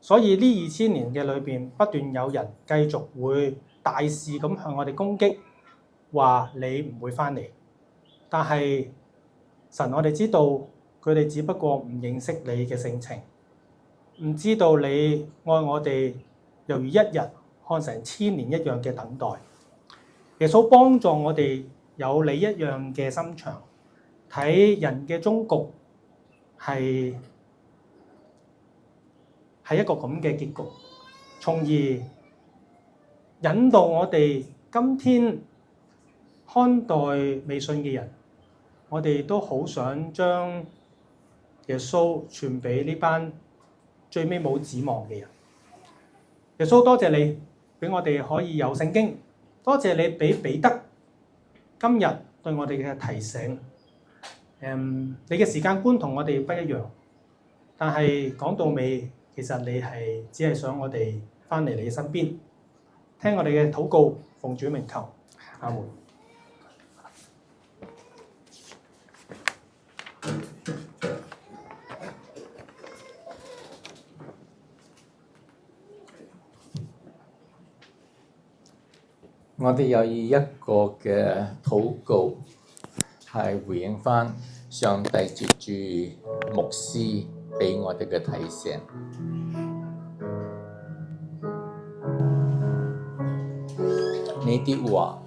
所以呢2000年嘅裏邊不斷有人繼續會大肆咁向我哋攻擊，話你唔會翻嚟。但係神，我哋知道佢哋只不過唔認識你嘅性情，唔知道你愛我哋猶如一日看成千年一樣嘅等待。耶穌幫助我哋有你一樣嘅心腸，睇人嘅終局係一個咁嘅結局，從而引導我哋今天看待未信嘅人，我哋都好想將耶穌傳俾呢班最尾冇指望嘅人。耶穌，多謝你俾我哋可以有聖經，多謝你俾彼得今日對我哋嘅提醒。你嘅時間觀同我哋不一樣，但係講到尾，其實你係只係想我哋翻嚟你身邊，聽我哋嘅禱告，奉主名求，阿門。我哋有一個嘅禱告，係回應翻上帝藉住牧師俾我哋嘅提醒。你的話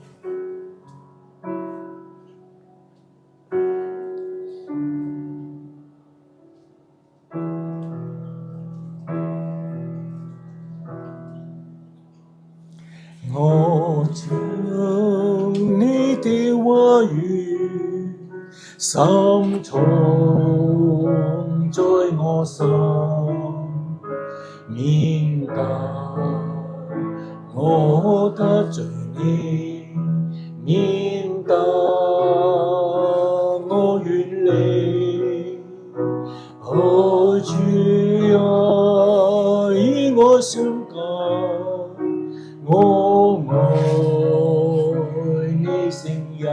將你的話語深藏在我心，免得我得罪你，免得我遠離。哦，主啊，以我相近，我愛你聲音，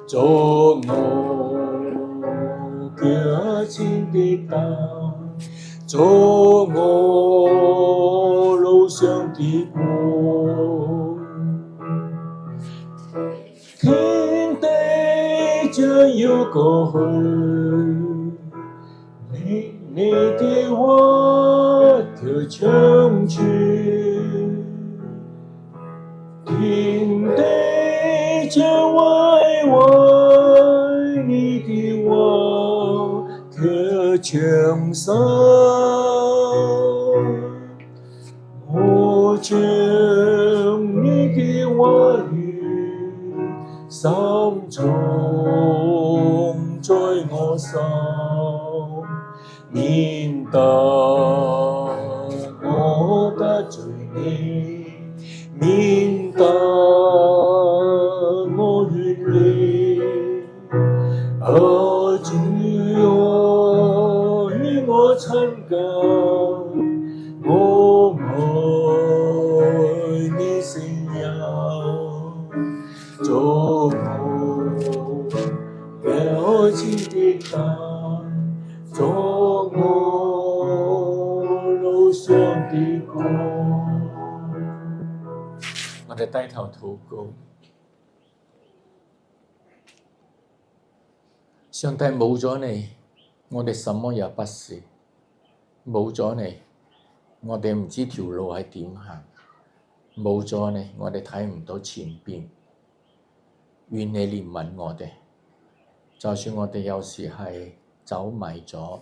作我腳前的燈，作我路上的光。天地將要過去，你的話卻長存。天地將毀壞，你的話卻長生。我將你的話語深藏在我心，免得我得罪你，免得我遠離。哦，主啊，與我親近，我愛你聲音，作我腳前的燈，作我路上的光。我哋低頭禱告，上帝，冇咗你，我哋什麼也不是；冇咗你，我哋唔知條路係點行；冇咗你，我哋睇唔到前邊。願你憐憫我哋，就算我哋有時係走迷咗，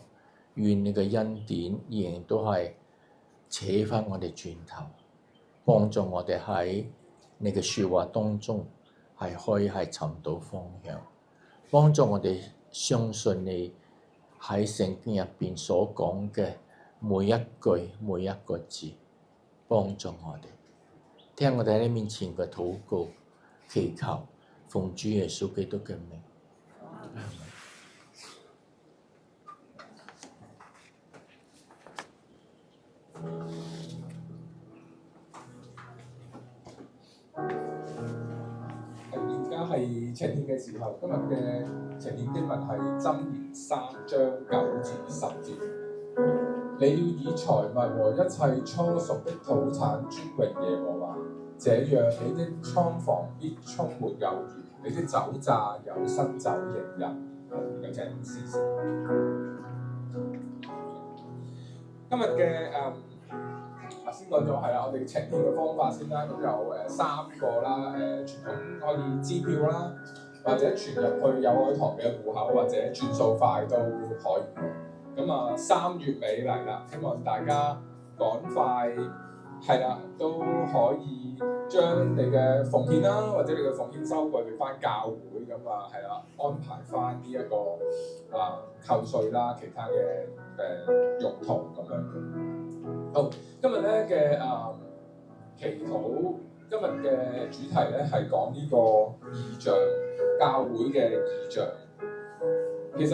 願你嘅恩典仍然都係扯返我哋轉頭，幫助我哋喺你嘅説話當中係可以係尋到方向，幫助我哋相信你喺聖經入邊所講嘅每一句每一個字，幫助我哋聽我哋喺你面前嘅禱告，祈求奉主耶穌基督嘅名。而家係呈獻嘅時候，今日嘅呈獻經文係箴言3章9至10節。你要以財物和一切初熟的土產尊榮耶和華，這樣你的倉房必充滿有餘，你的酒榨有新酒盈溢。有請司事。今日嘅先講咗係啦，我哋呈獻嘅方法先啦，咁有3個啦，傳統可以支票啦，或者傳入去友愛堂嘅戶口，或者轉數快都可以。咁啊，3月尾嚟啦，希望大家趕快係啦，都可以將你嘅奉獻啦，或者你嘅奉獻收據俾翻教會，咁啊係啦，安排翻呢一個扣稅啦，其他嘅用途咁樣。好，今日咧嘅祈禱，今日嘅主題咧係講呢個異象，教會嘅異象。其實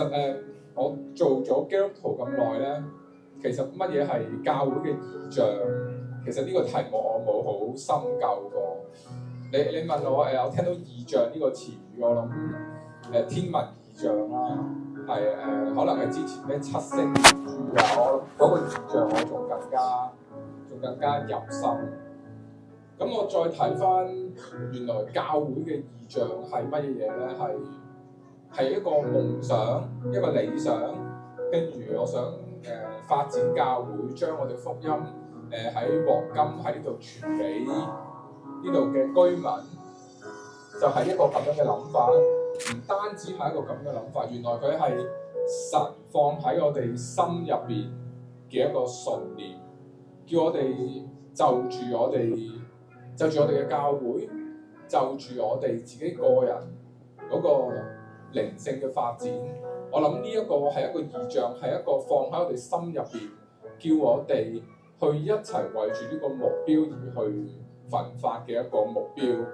我做咗基督徒咁耐咧，其實乜嘢係教會嘅異象？其實呢個題目我冇好深究過。你問我我聽到異象呢個詞語，我諗天文異象啦，係可能係之前咩七星珠啊，我嗰個異象我仲更加入心。咁我再睇翻原來教會嘅異象係乜嘢嘢咧？係一個夢想，一個理想。譬如我想發展教會，將我哋福音喺黃金喺呢度傳俾呢度嘅居民，就係一個咁樣嘅諗法。唔單止係一個咁嘅諗法，原來佢係神放喺我哋心入邊嘅一個信念，叫我哋就住我哋就住我哋嘅教會，就住我哋自己個人嗰個靈性嘅發展。我諗呢一個係一個異象，係一個放喺我哋心入邊，叫我哋去一齊為住呢個目標而去奮發嘅一個目標。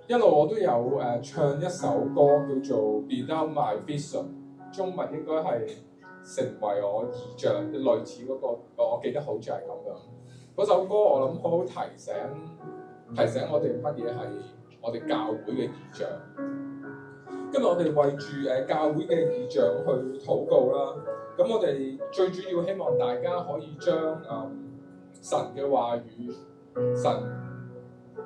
一路我都有唱一首歌叫做 Become My Vision， 中文應該係成為我異象，類似嗰個，我記得好似係咁樣。嗰首歌我諗好好提醒我哋乜嘢係我哋教會嘅異象。今日我哋為住教會嘅異象去禱告啦。咁我哋最主要希望大家可以將神嘅話語、神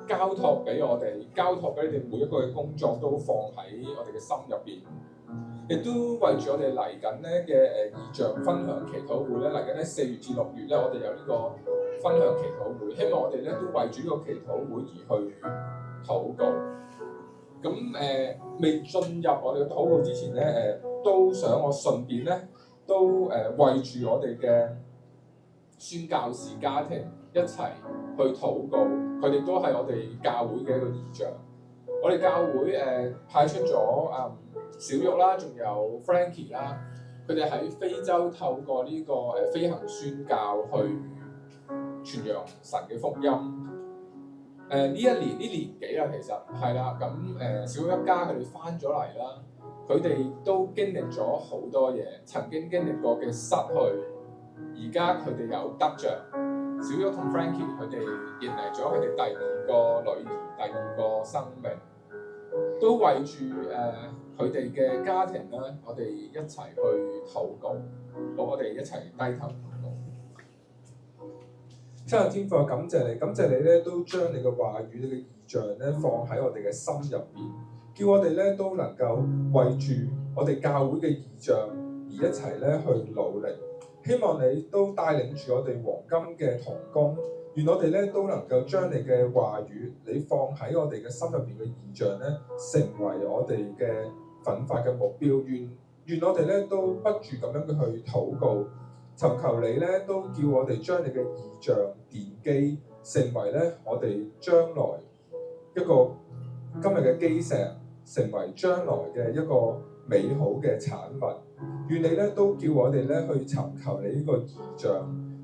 交託俾我哋，交託俾你哋每一個嘅工作都放喺我哋嘅心入邊。亦都為住我哋嚟緊咧嘅異象分享祈禱會咧，嚟緊咧4月至6月咧，我哋有呢個分享祈禱會，希望我哋咧都為住呢個祈禱會而去禱告。咁未進入我哋嘅禱告之前咧，都想我順便咧都為住我哋嘅宣教士家庭一齊去禱告，佢哋都係我哋教會嘅一個異象。我哋教會派出咗小玉啦，仲有 Frankie 啦，佢哋喺非洲透過呢個飛行宣教去傳揚神嘅福音。呢年幾啦，其實係啦，咁小玉一家佢哋翻咗嚟啦，佢哋都經歷咗好多嘢，曾經經歷過嘅失去，而家佢哋有得着。小玉同 Frankie 佢哋迎嚟咗佢哋第二個女兒，第二個生命，都為住佢哋嘅家庭咧，我哋一齊去禱告，我哋一齊低頭禱告。親愛天父，感謝你咧，都將你嘅話語、你嘅異象咧放喺我哋嘅心入邊，叫我哋咧都能夠為住我哋教會嘅異象而一齊咧去努力。希望你都帶領住我哋黃金嘅同工，願我哋咧都能夠將你嘅話語，你放喺我哋嘅心入邊嘅異象咧，成為我哋嘅奮發嘅目標。願我哋咧都不住咁樣去禱告，尋求你咧都叫我哋將你嘅異象奠基，成為咧我哋將來一個今日嘅基石，成為將來嘅一個美好嘅產物。願你咧都叫我哋咧去尋求你呢個異象。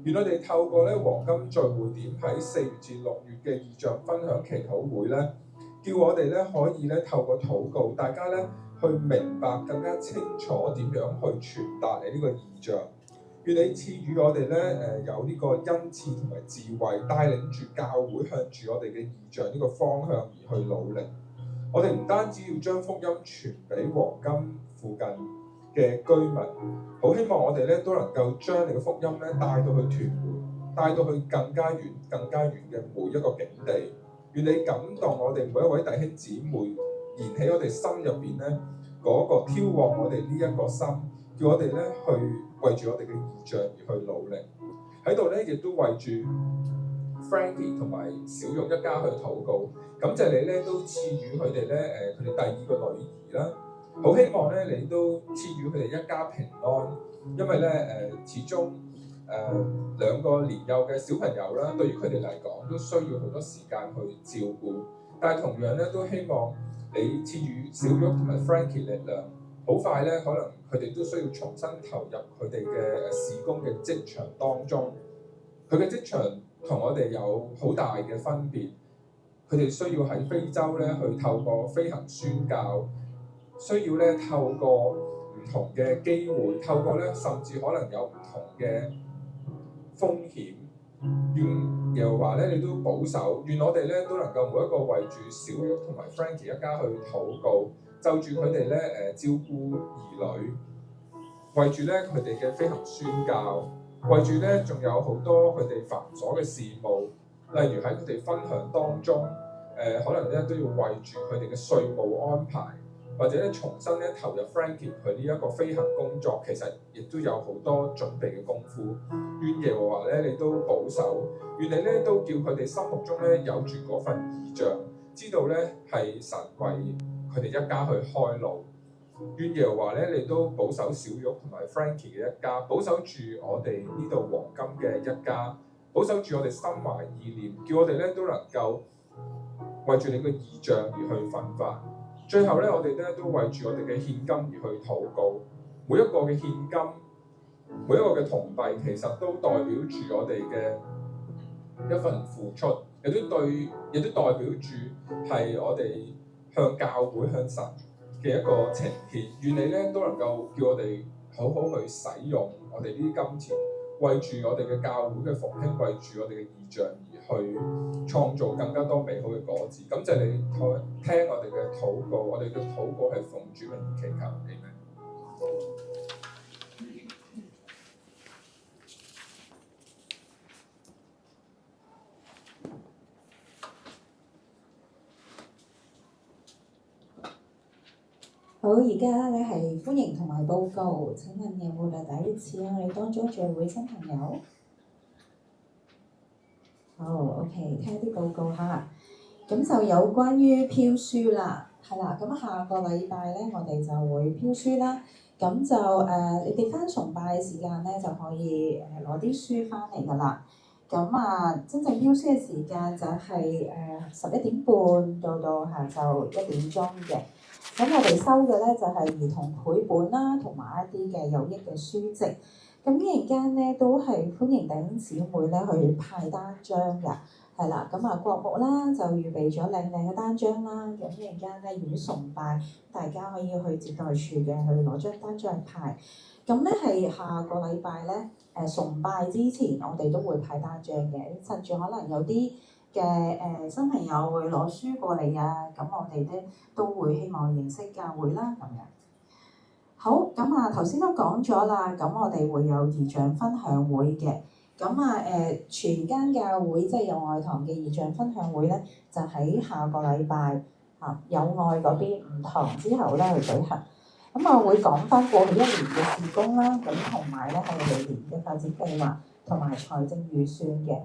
願我哋透過咧黃金聚會點喺4月至6月嘅異象分享祈禱會咧，叫我哋咧可以咧透過禱告，大家咧去明白更加清楚點樣去傳達你呢個異象。願你賜予我哋咧有呢個恩賜同埋智慧，帶領住教會向住我哋嘅異象呢個方向而去努力。我哋唔單止要將福音傳俾黃金附近嘅居民，好希望我哋咧都能夠將你嘅福音咧帶到去屯門，帶到去更加遠嘅每一個境地。願你感動我哋每一位弟兄姊妹，燃起我哋心入邊咧嗰個挑旺我哋呢一個心，叫我哋咧去為住我哋嘅異象而去努力。喺度咧亦都為住 Frankie 同埋小玉一家去禱告，感謝你咧都賜予佢哋咧佢哋第二個女兒啦。好希望咧，你都賜予佢哋一家平安，因為咧始終兩個年幼嘅小朋友啦，對於佢哋嚟講都需要好多時間去照顧。但係同樣咧，都希望你賜予小玉同埋 Frankie 力量，好快咧，可能佢哋都需要重新投入佢哋嘅事工嘅職場當中。佢嘅職場同我哋有好大嘅分別，佢哋需要喺非洲咧去透過飛行宣教。需要咧透過唔同嘅機會，透過咧甚至可能有唔同嘅風險。願耶和華咧，你都保守。願我哋咧都能夠每一個為住小玉同埋 Frankie 一家去禱告，就住佢哋咧照顧兒女，為住咧佢哋嘅飛行宣教，為住咧仲有好多佢哋繁瑣嘅事務，例如喺佢哋分享當中，可能咧都要為住佢哋嘅稅務安排。或者咧重新咧投入 Frankie 佢呢一個飛行工作，其實亦都有好多準備嘅功夫。願耶和華咧你都保守，願你咧都叫佢哋心目中咧有住嗰份異象，知道咧係神為佢哋一家去開路。願耶和華咧你都保守小玉同埋 Frankie 嘅一家，保守住我哋呢度黃金嘅一家，保守住我哋心懷意念，叫我哋咧都能夠為住你嘅異象而去奮發。最後咧，我哋咧都為住我哋嘅獻金而去禱告。每一個嘅獻金，每一個嘅銅幣，其實都代表住我哋嘅一份付出，亦都代表住係我哋向教會向神嘅一個呈獻。願你咧都能夠叫我哋好好去使用我哋呢啲金錢，為住我哋嘅教會嘅復興，為住我哋嘅異象而去創造更加多美好嘅果子。感謝你聽我哋嘅禱告，我哋嘅禱告係奉主名而祈求，阿們。好，而家咧係歡迎同埋報告。請問有冇係第一次喺我哋當中聚會新朋友？好 ，OK，聽啲報告嚇。咁就有關於飄書啦，係啦。咁下個禮拜咧，我哋就會飄書啦。咁就你哋翻崇拜嘅時間咧，就可以攞啲書翻嚟㗎啦。咁真正飄書嘅時間就係11點半到下晝1點鐘嘅。咁我哋收嘅咧就係兒童繪本啦，同埋一啲嘅有益嘅書籍。咁呢陣間咧都係歡迎弟兄姊妹咧去派單張㗎，係啦。咁國牧啦就預備咗靚靚嘅單張啦。咁呢陣間咧如果崇拜，大家可以去接待處嘅去攞張單張去派。咁咧係下個禮拜咧崇拜之前，我哋都會派單張嘅，趁住可能有啲嘅新朋友會攞書過嚟啊，咁我哋咧都會希望認識教會啦咁樣。好，咁頭先都講咗啦，咁我哋會有異象分享會嘅，咁全間教會即係有愛堂嘅異象分享會咧，就喺下個禮拜友愛嗰邊5堂之後咧去舉行。咁我會講翻過去1年嘅事工啦，咁同埋咧係嚟年嘅發展計劃同埋財政預算嘅。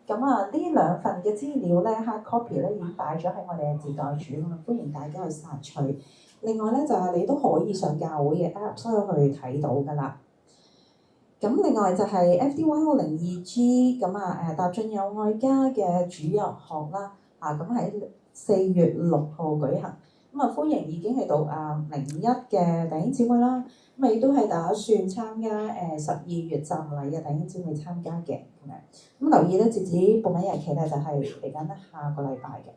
咁呢兩份嘅資料咧 hard copy 咧已經擺咗喺我哋嘅接待處，咁歡迎大家去索取。另外咧就係你都可以上教會嘅 app 去睇到㗎啦。咁另外就係 FDY 102G 咁踏進有愛家嘅主日學啦，咁喺4月6號舉行。咁歡迎已經係到01嘅弟兄姊妹啦，咁亦都係打算參加12月浸禮嘅弟兄姊妹參加嘅咁樣。咁留意咧，截止報名日期咧就係嚟緊下個禮拜嘅。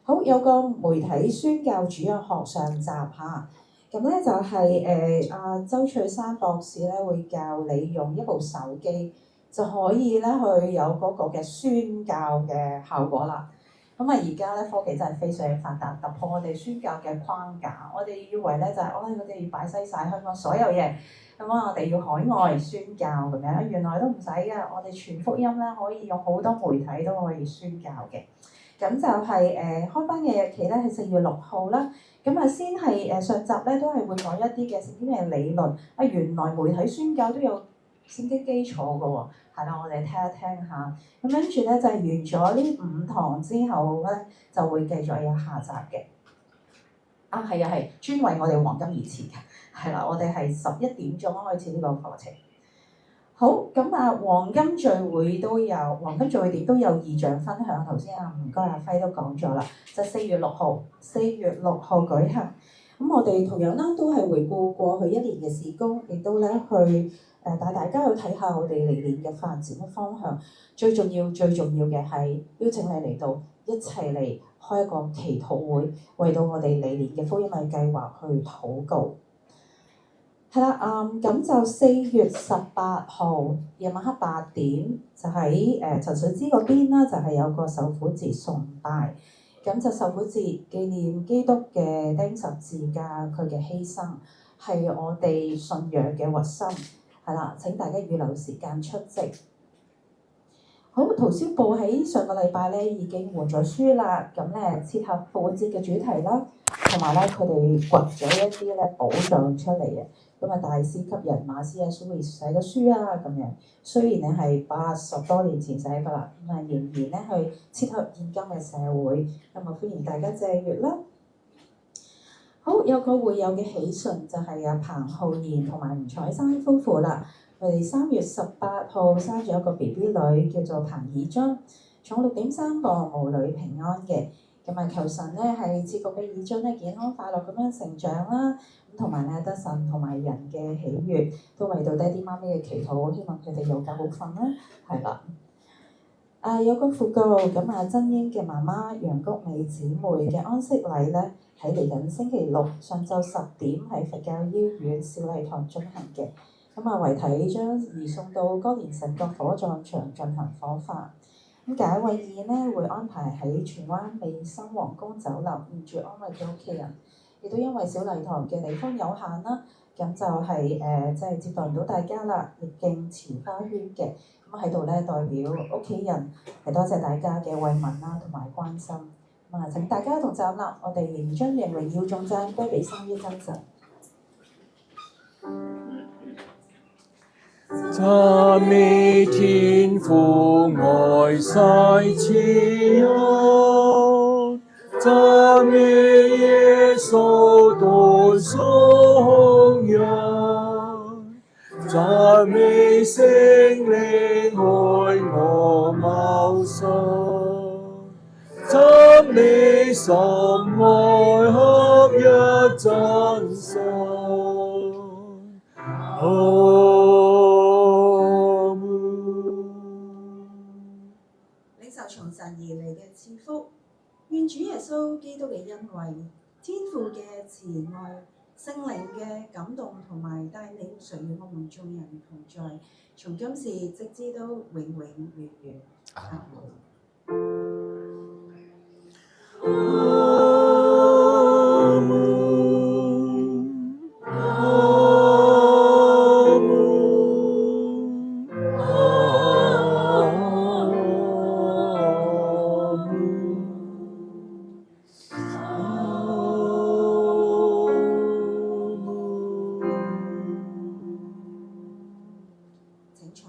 好，有個媒體宣教主日學上集嚇，咁咧就係周翠珊博士咧會教你用一部手機就可以咧去有嗰個嘅宣教嘅效果啦。而家咧科技真係非常嘅發達，突破我哋宣教嘅框架。我哋以為咧就係我哋要擺曬香港所有嘢，咁我哋要海外宣教咁樣，原來都唔使㗎。我哋傳福音咧可以用好多媒體都可以宣教嘅。咁就係開班嘅日期咧係4月6號啦。咁先係上集咧都係會講一啲嘅聖經嘅理論。原來媒體宣教都有聖經基礎㗎喎。係啦，我哋聽一聽下。咁跟住咧就係完咗呢5堂之後咧，就會繼續有下集嘅。係專為我哋黃金而設嘅。係啦，我哋係11點鐘開始呢個課程。好，咁黃金聚會都有，黃金聚會亦都有異象分享。頭先唔該阿輝都講咗啦，就4月6號舉行。咁我哋同樣啦，都係回顧過去1年嘅事工，亦都咧去帶大家去睇下我哋嚟年嘅發展嘅方向。最重要嘅係邀請你嚟到一齊嚟開一個祈禱會，為到我哋嚟年嘅福音嘅計劃去禱告。係啦，咁就4月18號夜晚黑8點，就喺陳水枝嗰邊啦，就係有個受苦節崇拜。咁就受苦節紀念基督嘅釘十字架，佢嘅犧牲係我哋信仰嘅核心。係啦，請大家預留時間出席。好，陶燒部喺上個禮拜咧已經換咗書啦，咁咧切合復活節嘅主題啦，同埋咧佢哋掘咗一啲咧寶藏出嚟嘅。大師級人馬斯蘇會寫嘅書啊，咁樣雖然咧係80多年前寫㗎啦，仍然咧去切合現今嘅社會，歡迎大家借閱啦。好，有個會友嘅喜訊就係彭浩然同埋吳彩珊夫婦啦。佢哋3月18號生咗一個 BB 女，叫做彭以津，重6.3磅，母女平安嘅。咁啊，求神咧係賜福俾以津咧健康快樂咁樣成長啦，咁同埋咧得神同埋人嘅喜悅，都為到爹哋媽咪嘅祈禱，希望佢哋有覺好瞓啦，係啦。有個訃告，咁啊，真英嘅媽媽楊谷美姊妹嘅安息禮咧，喺嚟緊星期六上晝10點喺佛教醫院小禮堂進行嘅。咁啊，遺體將移送到歌連臣角火葬場進行火化。咁解慰宴咧會安排喺荃灣美心皇宮酒樓現住安慰嘅屋企人，亦都因為小禮堂嘅地方有限啦，咁就係即係接待唔到大家啦，亦敬辭花圈嘅。咁喺度咧代表屋企人係多謝大家嘅慰問啦同埋關心。咁啊，請大家同站立，我哋將榮耀頌讚歸俾三一真神。讚美天父愛世慈恩，讚美耶穌代贖人，讚美聖靈愛我謀生，讚美深愛合一真神。領受從神而嚟嘅賜福，願主耶穌基督嘅恩惠、天父嘅慈愛、聖靈嘅感動同埋帶領，常與我們眾人同在，從今時直至到永永遠遠。阿門。請坐。